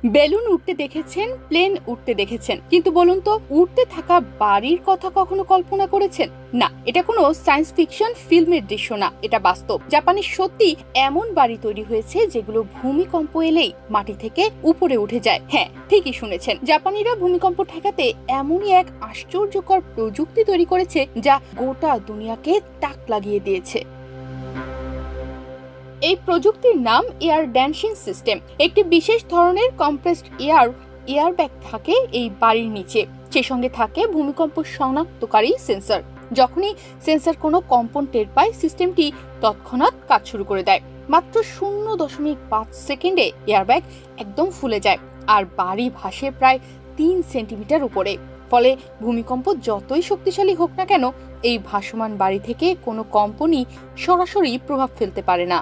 Balloon উঠতে দেখেছেন, plane উঠতে দেখেছেন, কিন্তু বলুন তো উঠতে থাকা বাড়ির কথা কখনো কল্পনা করেছেন? না, এটা কোনো সায়েন্স ফিকশন ফিল্মের দৃশ্য না, এটা বাস্তব। জাপানে সত্যি এমন বাড়ি তৈরি হয়েছে যেগুলো ভূমিকম্প এলেই মাটি থেকে উপরে উঠে যায়। হ্যাঁ, ঠিকই শুনেছেন, জাপানিরা ভূমিকম্প ঠেকাতে এমনই এক আশ্চর্যকর প্রযুক্তি তৈরি করেছে যা গোটা দুনিয়াকে তাক লাগিয়ে দিয়েছে। এই প্রযুক্তির নাম এয়ার ড্যান্সিং সিস্টেম। একটি বিশেষ ধরনের কম্প্রেসড এয়ার ব্যাগ থাকে এই বাড়ির নিচে। সেই সঙ্গে থাকে ভূমিকম্প শনাক্তকারী সেন্সর। যখনই সেন্সর কোনো কম্পন টের পায়, সিস্টেমটি তৎক্ষণাৎ কাজ শুরু করে দেয়। মাত্র 0.5 সেকেন্ডে এয়ারব্যাগ একদম ফুলে যায় আর বাড়ি ভাসে প্রায় 3 সেন্টিমিটার উপরে। ফলে ভূমিকম্প যতই শক্তিশালী হোক না কেন, এই ভাসমান বাড়ি থেকে কোনো কম্পনই সরাসরি প্রভাব ফেলতে পারে না।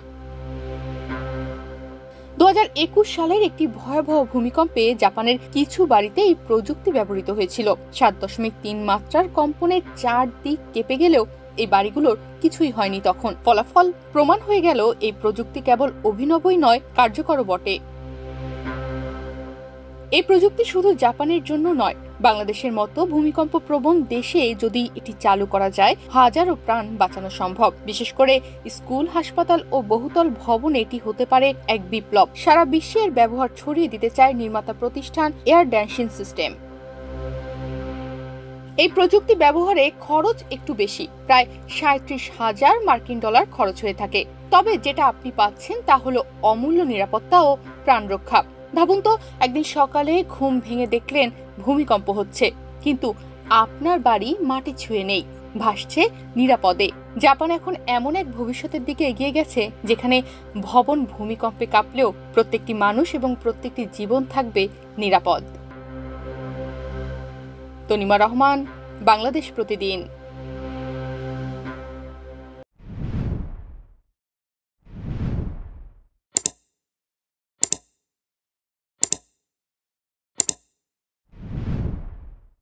2021 সালের একটি ভয়াবহ ভূমিকম্পে জাপানের কিছু বাড়িতে এই প্রযুক্তি ব্যবহৃত হয়েছিল। 7.3 মাত্রার কম্পনের 4 দিক কেঁপে গেলেও এই বাড়িগুলোর কিছুই হয়নি তখন। ফলাফল প্রমাণ হয়ে গেল এই প্রযুক্তি কেবল অভিনবই নয়, কার্যকরও বটে। এই প্রযুক্তি শুধু জাপানের জন্য নয়, বাংলাদেশের মতো ভূমিকম্প প্রবণ দেশে যদি এটি চালু করা যায়, হাজারো প্রাণ বাঁচানো সম্ভব। বিশেষ করে স্কুল, হাসপাতাল ও বহুতল ভবন এটি হতে পারে এক বিপ্লব। সারা বিশ্বে এর ব্যবহার ছড়িয়ে দিতে চায় নির্মাতা প্রতিষ্ঠান এয়ার ড্যান্সিং সিস্টেম। এই প্রযুক্তি ব্যবহারে খরচ একটু বেশি, প্রায় 37,000 মার্কিন ডলার খরচ হয়ে থাকে। তবে যেটা আপনি পাচ্ছেন তা হলো অমূল্য নিরাপত্তা ও প্রাণ রক্ষা। ভাবুন তো, একদিন সকালে ঘুম ভেঙে দেখলেন ভূমিকম্প হচ্ছে, কিন্তু আপনার বাড়ি মাটি ছুঁয়ে নেই, ভাসছে নিরাপদে। জাপান এখন এমন এক ভবিষ্যতের দিকে এগিয়ে গেছে যেখানে ভবন ভূমিকম্পে কাঁপলেও প্রত্যেকটি মানুষ এবং প্রত্যেকটি জীবন থাকবে নিরাপদ। তনিমা রহমান, বাংলাদেশ প্রতিদিন।